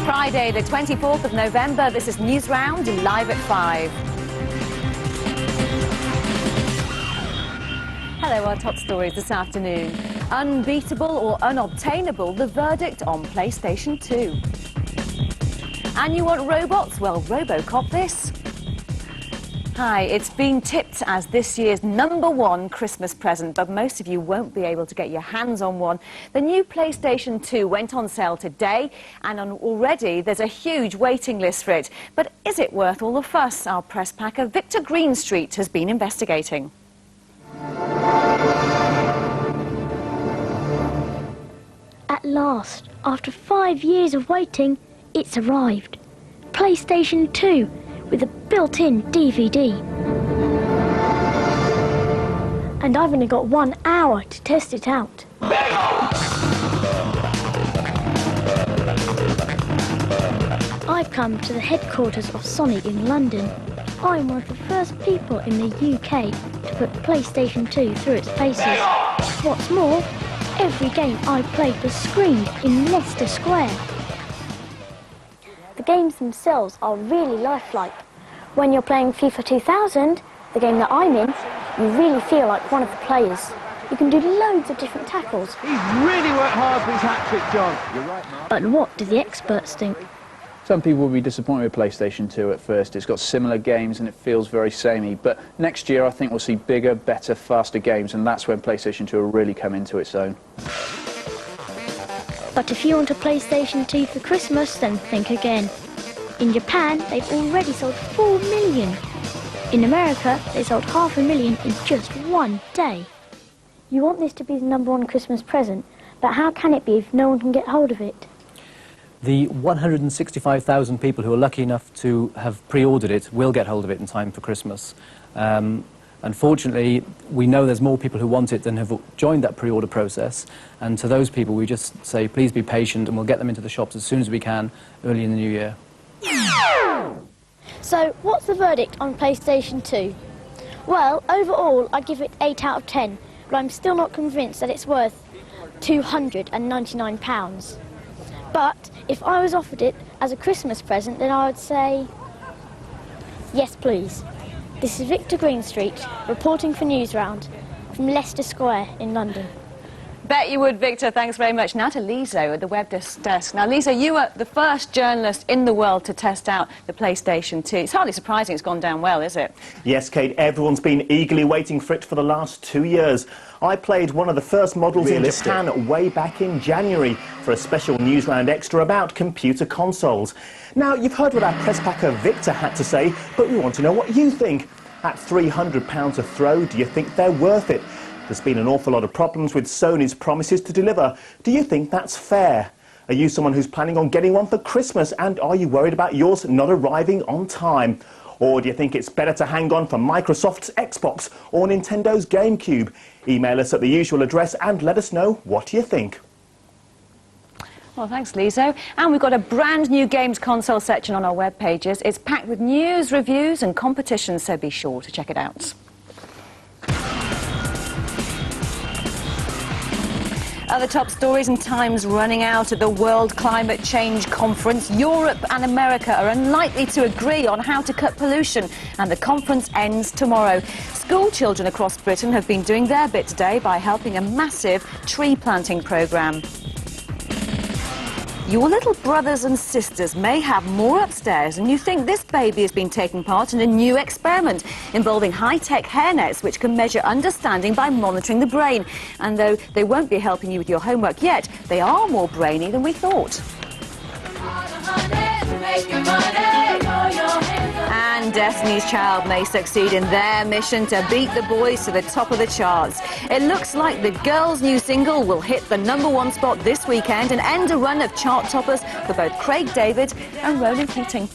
Friday, the 24th of November. This is Newsround, live at 5. Hello, our top stories this afternoon. Unbeatable or unobtainable, the verdict on PlayStation 2. And you want robots? Well, Robocop this. Hi, it's been tipped as this year's #1 Christmas present, but most of you won't be able to get your hands on one. The new PlayStation 2 went on sale today, and already there's a huge waiting list for it. But is it worth all the fuss? Our press packer Victor Greenstreet has been investigating. At last, after 5 years of waiting, it's arrived. PlayStation 2 with a built-in DVD. And I've only got 1 hour to test it out. I've come to the headquarters of Sony in London. I'm one of the first people in the UK to put PlayStation 2 through its paces. What's more, every game I played was screened in Leicester Square. The games themselves are really lifelike. When you're playing FIFA 2000, the game that I'm in, you really feel like one of the players. You can do loads of different tackles. He's really worked hard for his hat-trick, John. You're right, Mark. But what do the experts think? Some people will be disappointed with PlayStation 2 at first. It's got similar games and it feels very samey. But next year I think we'll see bigger, better, faster games, and that's when PlayStation 2 will really come into its own. But if you want a PlayStation 2 for Christmas, then think again. In Japan, they've already sold 4 million. In America, they sold 500,000 in just 1 day. You want this to be the #1 Christmas present, but how can it be if no one can get hold of it? The 165,000 people who are lucky enough to have pre-ordered it will get hold of it in time for Christmas. Unfortunately, we know there's more people who want it than have joined that pre-order process, and to those people we just say please be patient and we'll get them into the shops as soon as we can early in the new year. So, what's the verdict on PlayStation 2? Well, overall I give it 8 out of 10, but I'm still not convinced that it's worth £299. But if I was offered it as a Christmas present, then I would say yes please. This is Victor Greenstreet reporting for Newsround from Leicester Square in London. Bet you would, Victor. Thanks very much. Now to Lizo at the web desk. Now, Lizo, you were the first journalist in the world to test out the PlayStation 2. It's hardly surprising it's gone down well, is it? Yes, Kate, everyone's been eagerly waiting for it for the last 2 years. I played one of the first models in Japan way back in January for a special Newsround Extra about computer consoles. Now, you've heard what our press packer Victor had to say, but we want to know what you think. At £300 a throw, do you think they're worth it? There's been an awful lot of problems with Sony's promises to deliver. Do you think that's fair? Are you someone who's planning on getting one for Christmas, and are you worried about yours not arriving on time? Or do you think it's better to hang on for Microsoft's Xbox or Nintendo's GameCube? Email us at the usual address and let us know what you think. Well, thanks, Lizo. And we've got a brand new games console section on our web pages. It's packed with news, reviews and competitions, so be sure to check it out. Other top stories, and time's running out at the World Climate Change Conference. Europe and America are unlikely to agree on how to cut pollution, and the conference ends tomorrow. School children across Britain have been doing their bit today by helping a massive tree planting programme. Your little brothers and sisters may have more upstairs, and you think this baby has been taking part in a new experiment involving high-tech hairnets which can measure understanding by monitoring the brain. And though they won't be helping you with your homework yet, they are more brainy than we thought. And Destiny's Child may succeed in their mission to beat the boys to the top of the charts. It looks like the girls' new single will hit the #1 spot this weekend and end a run of chart toppers for both Craig David and Ronan Keating.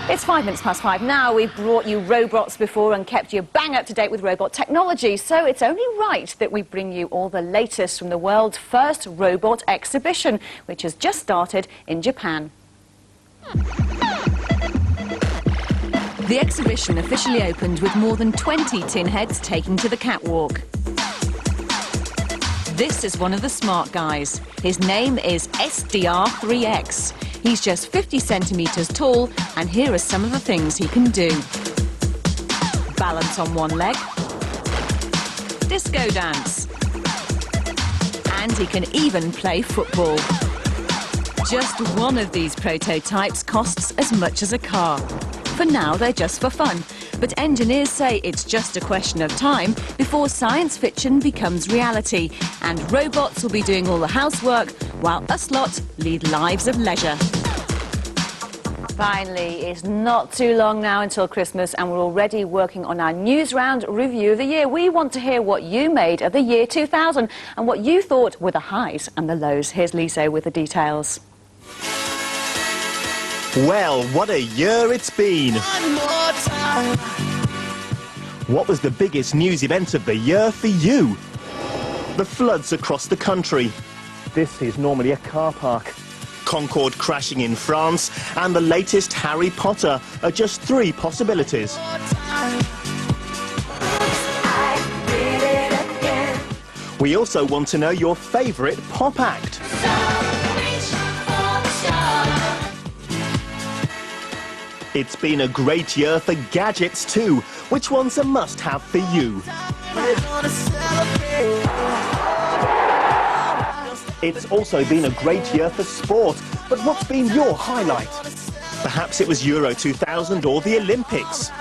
It's 5 minutes past 5 now. We've brought you robots before and kept you bang up to date with robot technology, so it's only right that we bring you all the latest from the world's first robot exhibition, which has just started in Japan. The exhibition officially opened with more than 20 tin heads taking to the catwalk. This is one of the smart guys. His name is SDR3X. He's just 50 centimetres tall, and here are some of the things he can do. Balance on one leg, disco dance, and he can even play football. Just one of these prototypes costs as much as a car. For now, they're just for fun, but engineers say it's just a question of time before science fiction becomes reality, and robots will be doing all the housework while us lot lead lives of leisure. Finally, it's not too long now until Christmas, and we're already working on our Newsround review of the year. We want to hear what you made of the year 2000 and what you thought were the highs and the lows. Here's Lisa with the details. Well, what a year it's been. What was the biggest news event of the year for you? The floods across the country. This is normally a car park. Concorde crashing in France, and the latest Harry Potter are just 3 possibilities. We also want to know your favourite pop act. It's been a great year for gadgets too. Which one's a must-have for you? It's also been a great year for sport, but what's been your highlight? Perhaps it was Euro 2000 or the Olympics.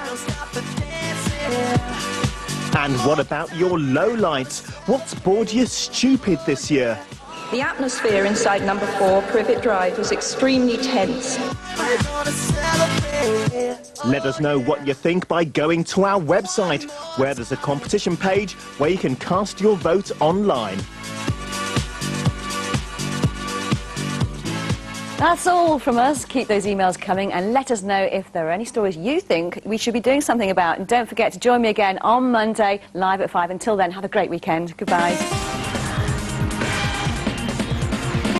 And what about your lowlights? What's bored you stupid this year? The atmosphere inside number 4, Privet Drive, was extremely tense. Let us know what you think by going to our website, where there's a competition page where you can cast your vote online. That's all from us. Keep those emails coming and let us know if there are any stories you think we should be doing something about. And don't forget to join me again on Monday, live at 5. Until then, have a great weekend. Goodbye.